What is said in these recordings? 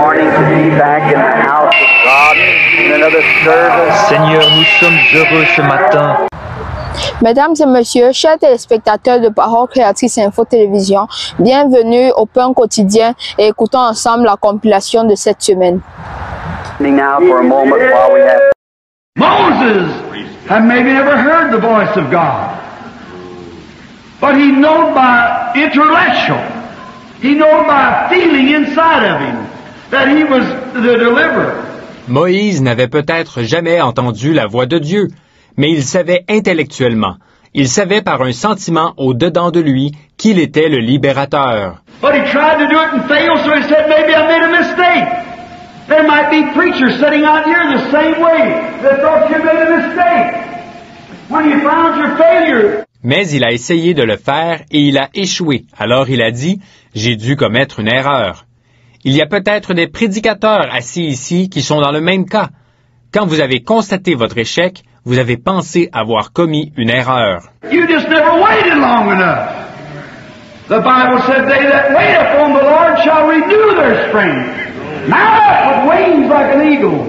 morning to be back in the house of God in another service. Seigneur, nous sommes heureux ce matin. Mesdames et messieurs, chers téléspectateurs de Parole Créatrice Info Télévision, bienvenue au Pain Quotidien et écoutons ensemble la compilation de cette semaine. Now for a moment while we have Moses had maybe never heard the voice of God, but he knowed by intellectual, he knowed by feeling inside of him that he was the deliverer. Moïse n'avait peut-être jamais entendu la voix de Dieu, mais il savait intellectuellement, il savait par un sentiment au-dedans de lui qu'il était le libérateur. But he tried to do it and failed, so he said, maybe I made a mistake. There might be preachers sitting out here the same way that thought you made a mistake. When you found your failure. Mais il a essayé de le faire et il a échoué. Alors il a dit, j'ai dû commettre une erreur. Il y a peut-être des prédicateurs assis ici qui sont dans le même cas. Quand vous avez constaté votre échec, vous avez pensé avoir commis une erreur. You just never waited long enough. The Bible said, they that wait upon the Lord shall renew their strength. Mount up with wings like an eagle.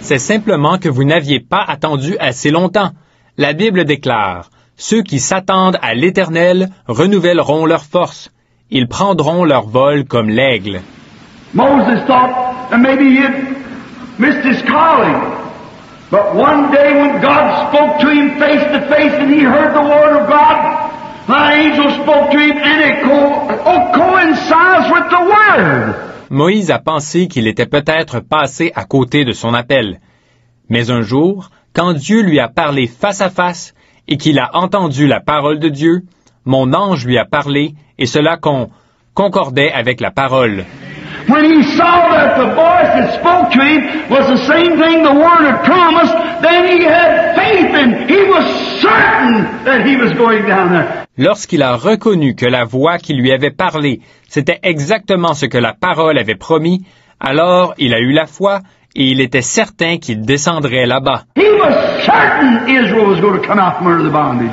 C'est simplement que vous n'aviez pas attendu assez longtemps. La Bible déclare, ceux qui s'attendent à l'Éternel renouvelleront leur force. Ils prendront leur vol comme l'aigle. Moses thought that maybe he had missed his calling. But one day when God spoke to him face to face and he heard the word of God, the angel spoke to him and it coincides with the word. Moïse a pensé qu'il était peut-être passé à côté de son appel. Mais un jour, quand Dieu lui a parlé face à face et qu'il a entendu la parole de Dieu, mon ange lui a parlé et cela concordait avec la parole. When he saw that the voice that spoke to him was the same thing the word had promised, then he had faith and he was certain that he was going down there. Lorsqu'il a reconnu que la voix qui lui avait parlé, c'était exactement ce que la parole avait promis, alors il a eu la foi et il était certain qu'il descendrait là-bas. He was certain Israel was going to come out from under the bondage.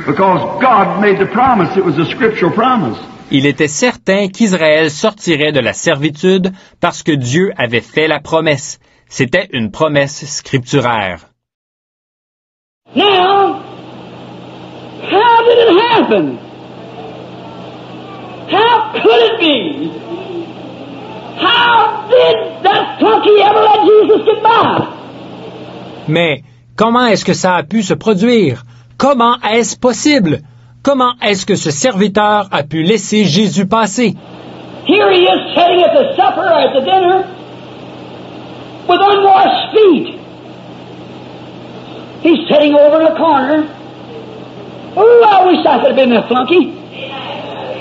Because God made the promise, it was a scriptural promise. Il était certain qu'Israël sortirait de la servitude parce que Dieu avait fait la promesse. C'était une promesse scripturaire. Now, how did it happen? How could it be? How did that flunky ever let Jesus get by? Mais comment est-ce que ça a pu se produire? Comment est-ce possible? Comment est-ce que ce serviteur a pu laisser Jésus passer? Here he is sitting at the supper or at the dinner with unwashed feet. He's sitting over in a corner. Oh, I wish I could have been that flunky.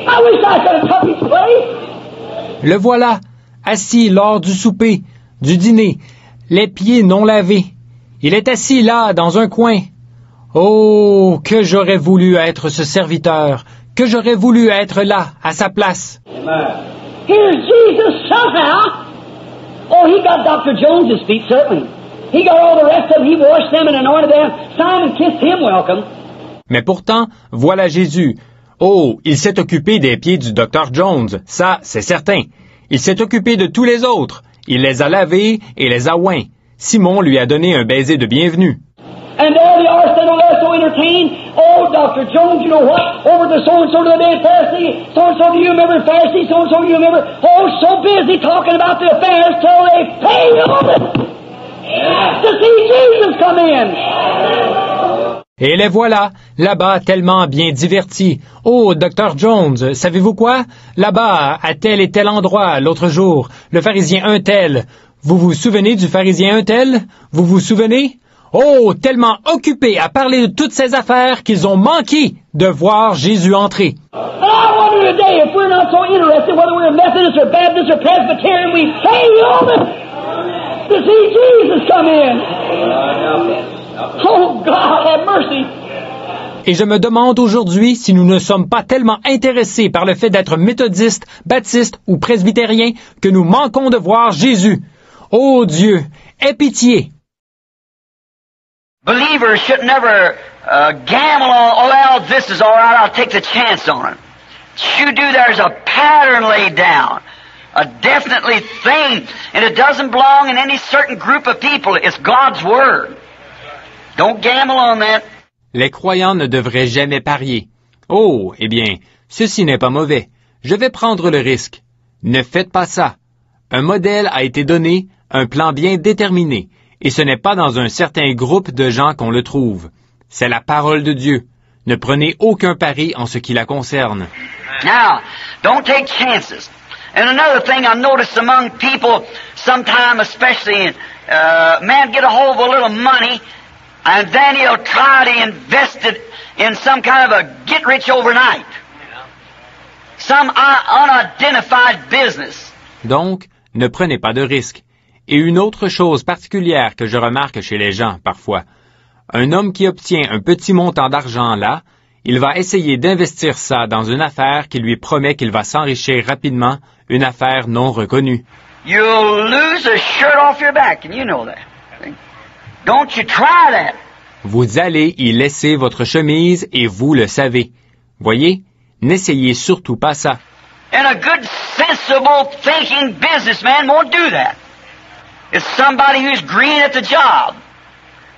I wish I could have took his place. Le voilà, assis lors du souper, du dîner, les pieds non lavés. Il est assis là, dans un coin. Oh, que j'aurais voulu être ce serviteur, que j'aurais voulu être là, à sa place. Here's Jesus somehow. Oh, he got Dr. Jones's feet, certainly. He got all the rest of them, he washed them and anointed them. Simon kissed him welcome. Mais pourtant, voilà Jésus. Oh, il s'est occupé des pieds du Dr. Jones, ça, c'est certain. Il s'est occupé de tous les autres. Il les a lavés et les a oints. Simon lui a donné un baiser de bienvenue. And all the arsenal there so entertained. Oh, Dr. Jones, you know what? Over to so-and-so to the day Pharisee. So-and-so, do you remember Pharisee? So-and-so, do you remember? Oh, so busy talking about the affairs till they pay on it. To see Jesus come in. Et les voilà, là-bas, tellement bien divertis. Oh, Dr. Jones, savez-vous quoi? Là-bas, à tel et tel endroit, l'autre jour, le pharisien un tel. Vous vous souvenez du pharisien un tel? Vous vous souvenez? Oh, tellement occupés à parler de toutes ces affaires qu'ils ont manqué de voir Jésus entrer. And I wonder today if we're not so interested, whether we're Methodist or Baptist or Presbyterian, we pay on it to see Jesus come in. Oh, God, have mercy. Et je me demande aujourd'hui si nous ne sommes pas tellement intéressés par le fait d'être méthodistes, baptistes ou presbytériens que nous manquons de voir Jésus. Oh Dieu, aie pitié. believers should never gamble on, oh, well, this is all right, I'll take the chance on it. You do, there's a pattern laid down. a definitely thing, and it doesn't belong in any certain group of people. It's God's Word. Don't gamble on that. Les croyants ne devraient jamais parier. Oh, eh bien, ceci n'est pas mauvais. Je vais prendre le risque. Ne faites pas ça. Un modèle a été donné, un plan bien déterminé, et ce n'est pas dans un certain groupe de gens qu'on le trouve. C'est la parole de Dieu. Ne prenez aucun pari en ce qui la concerne. Now, don't take chances. And another thing I noticed among people, sometime especially, man get a hold of a little money, and then he'll try to invest it in some kind of a get-rich overnight. Some unidentified business. Donc, ne prenez pas de risques. Et une autre chose particulière que je remarque chez les gens, parfois, un homme qui obtient un petit montant d'argent là, il va essayer d'investir ça dans une affaire qui lui promet qu'il va s'enrichir rapidement, une affaire non reconnue. You'll lose a shirt off your back, and you know that. Don't you try that. Vous allez y laisser votre chemise et vous le savez. Voyez, n'essayez surtout pas ça. And a good, sensible, thinking businessman won't do that. It's somebody who's green at the job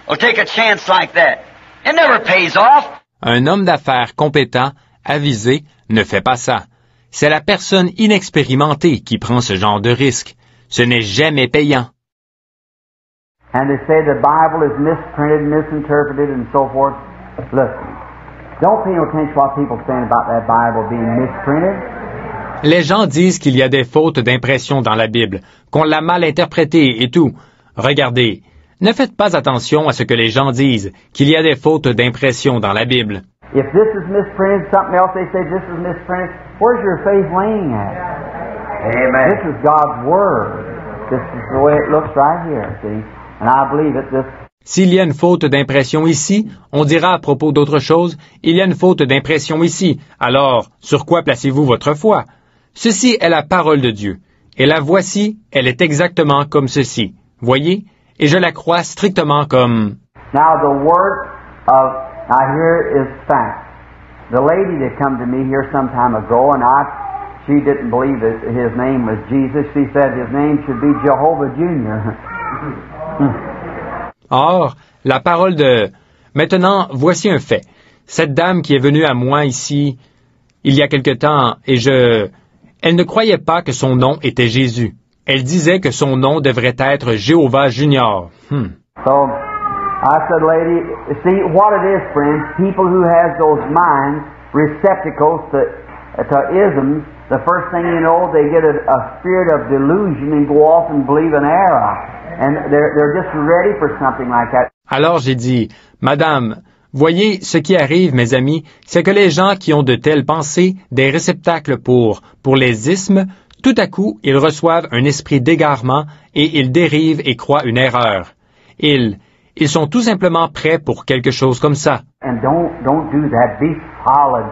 will take a chance like that. It never pays off. Un homme d'affaires compétent, avisé, ne fait pas ça. C'est la personne inexpérimentée qui prend ce genre de risque. Ce n'est jamais payant. And they say the Bible is misprinted, misinterpreted, and so forth. Listen, don't pay no attention to what people saying about that Bible being misprinted. Les gens disent qu'il y a des fautes d'impression dans la Bible, qu'on l'a mal interprétée et tout. Regardez, ne faites pas attention à ce que les gens disent, qu'il y a des fautes d'impression dans la Bible. If this is misprinted, something else they say this is misprinted, where's your faith laying at? Amen. This is God's Word. This is the way it looks right here, see? And I believe it. S'il y a une faute d'impression ici, on dira à propos d'autre chose, il y a une faute d'impression ici. Alors, sur quoi placez-vous votre foi? Ceci est la parole de Dieu. Et la voici, elle est exactement comme ceci. Voyez? Et je la crois strictement comme... Now here is fact. The lady that come to me here some time ago, and she didn't believe that his name was Jesus. She said his name should be Jehovah Jr. Or, la parole de... Maintenant, voici un fait. Cette dame qui est venue à moi ici, il y a quelque temps, elle ne croyait pas que son nom était Jésus. Elle disait que son nom devrait être Jéhovah Junior. So, I said, lady, see what it is, friends, people who has those minds, receptacles to isms, the first thing you know, they get a spirit of delusion and go off and believe an error. And they're just ready for something like that. Alors j'ai dit, Madame, voyez, ce qui arrive, mes amis, c'est que les gens qui ont de telles pensées, des réceptacles pour les ismes, tout à coup, ils reçoivent un esprit d'égarement et ils dérivent et croient une erreur. Ils sont tout simplement prêts pour quelque chose comme ça. And don't do that. Be solid.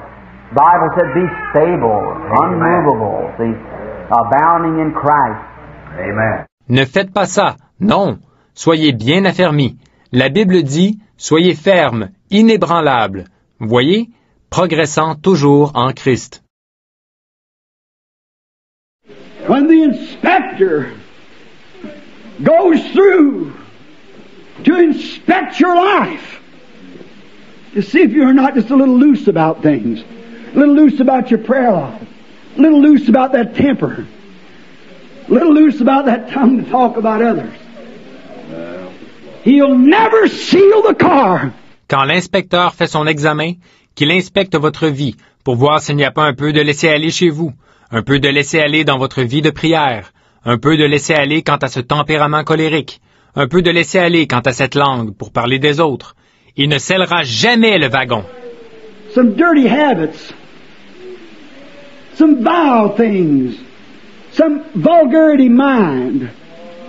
The Bible said be stable, unmovable, see, abounding in Christ. Amen. Ne faites pas ça. Non. Soyez bien affermis. La Bible dit, soyez fermes, inébranlables. Voyez, progressant toujours en Christ. When the inspector goes through to inspect your life, to see if you're not just a little loose about things, a little loose about your prayer life, a little loose about that temper, a little loose about that tongue to talk about others. He'll never seal the car. Quand l'inspecteur fait son examen, qu'il inspecte votre vie pour voir s'il n'y a pas un peu de laisser-aller chez vous, un peu de laisser-aller dans votre vie de prière, un peu de laisser-aller quant à ce tempérament colérique, un peu de laisser-aller quant à cette langue pour parler des autres. Il ne scellera jamais le wagon. Some dirty habits, some vile things, some vulgarity mind.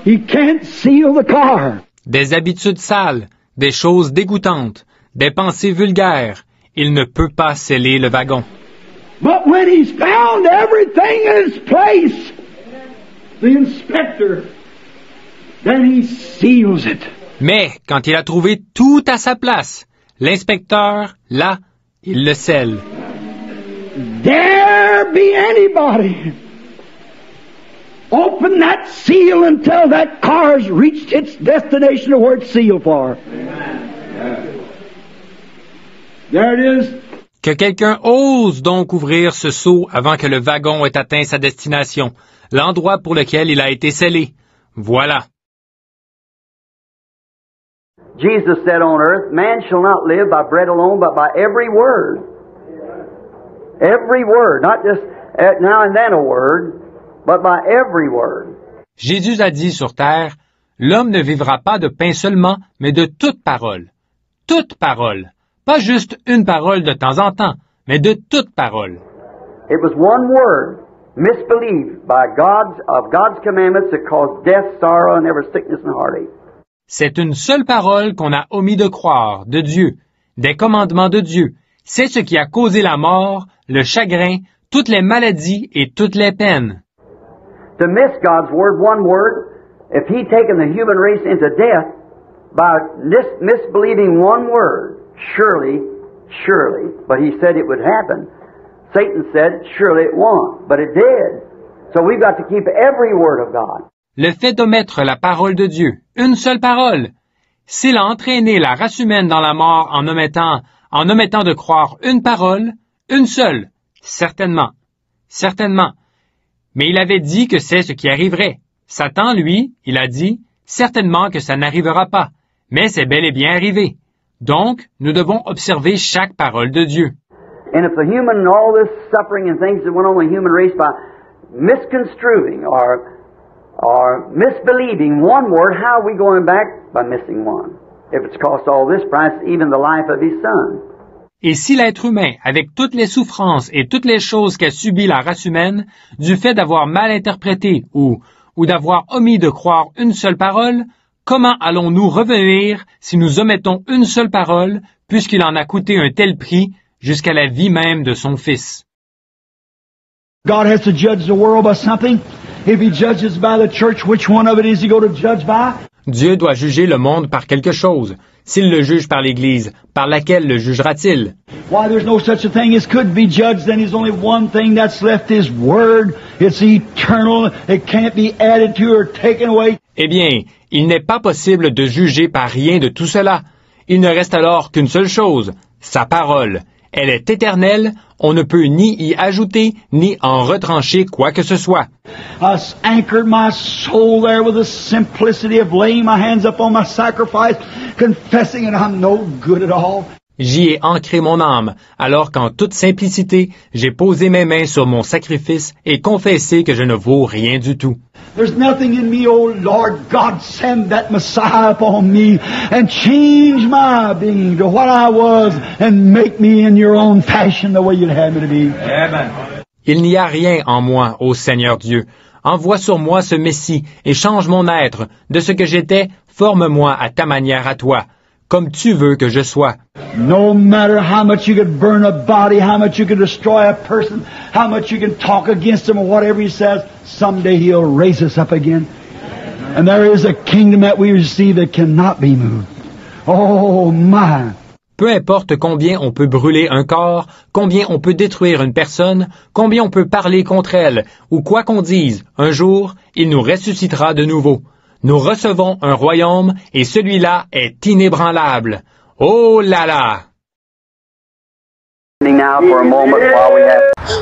He can't seal the car. Des habitudes sales, des choses dégoûtantes, des pensées vulgaires. Il ne peut pas sceller le wagon. But when he's found everything in its place, the inspector, then he seals it. Mais quand il a trouvé tout à sa place, l'inspecteur, là, il le scelle. There be anybody Open that seal until that car's reached its destination of where it's sealed for. There it is. Que quelqu'un ose donc ouvrir ce seau avant que le wagon ait atteint sa destination, l'endroit pour lequel il a été scellé. Voilà. Jesus said on earth, man shall not live by bread alone, but by every word. Every word, not just now and then a word, but by every word. Jésus a dit sur terre, l'homme ne vivra pas de pain seulement, mais de toute parole. Toute parole. Pas juste une parole de temps en temps, mais de toute parole. It was one word, misbelieved by God's commandments that caused death, sorrow, and every sickness and heartache. C'est une seule parole qu'on a omis de croire, de Dieu, des commandements de Dieu. C'est ce qui a causé la mort, le chagrin, toutes les maladies et toutes les peines. To miss God's word, one word, if He'd taken the human race into death by misbelieving one word, surely, but He said it would happen. Satan said, surely it won't, but it did. So we've got to keep every word of God. Le fait d'omettre la parole de Dieu, une seule parole, s'il a entraîné la race humaine dans la mort en omettant de croire une parole, une seule, certainement. Mais il avait dit que c'est ce qui arriverait. Satan, lui, il a dit, certainement que ça n'arrivera pas, mais c'est bel et bien arrivé. Donc, nous devons observer chaque parole de Dieu. And if the human and all this suffering and things that went on with the human race by misconstruing or misbelieving one word, how are we going back? By missing one. If it's cost all this price, even the life of His Son. Et si l'être humain, avec toutes les souffrances et toutes les choses qu'a subies la race humaine, du fait d'avoir mal interprété ou d'avoir omis de croire une seule parole, comment allons-nous revenir si nous omettons une seule parole, puisqu'il en a coûté un tel prix jusqu'à la vie même de son Fils? God has to judge the world by something. If He judges by the church, which one of it is He going to judge by? Dieu doit juger le monde par quelque chose. S'il le juge par l'Église, par laquelle le jugera-t-il? Why, there's no such a thing as could be judged, then there's only one thing that's left, His Word. It's eternal. It can't be added to or taken away. Eh bien, il n'est pas possible de juger par rien de tout cela. Il ne reste alors qu'une seule chose, sa parole. Elle est éternelle, on ne peut ni y ajouter, ni en retrancher quoi que ce soit. I anchored my soul there with the simplicity of laying my hands upon my sacrifice, confessing that I'm no good at all. J'y ai ancré mon âme, alors qu'en toute simplicité, j'ai posé mes mains sur mon sacrifice et confessé que je ne vaux rien du tout. There's nothing in me, oh Lord God, send that Messiah upon me and change my being to what I was and make me in your own fashion the way you'd have me to be. Amen. Il n'y a rien en moi, ô Seigneur Dieu. Envoie sur moi ce Messie et change mon être. De ce que j'étais, forme-moi à ta manière à toi, comme tu veux que je sois. No matter how much you could burn a body, how much you could destroy a person, how much you can talk against him or whatever he says, someday He'll raise us up again. And there is a kingdom that we receive that cannot be moved. Oh my! Peu importe combien on peut brûler un corps, combien on peut détruire une personne, combien on peut parler contre elle, ou quoi qu'on dise, un jour, il nous ressuscitera de nouveau. Nous recevons un royaume et celui-là est inébranlable. Oh là là!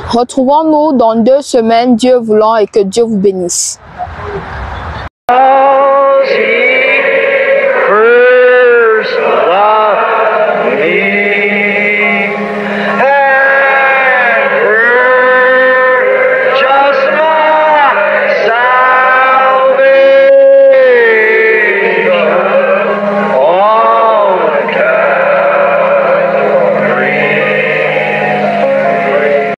Retrouvons-nous dans 2 semaines, Dieu voulant, et que Dieu vous bénisse.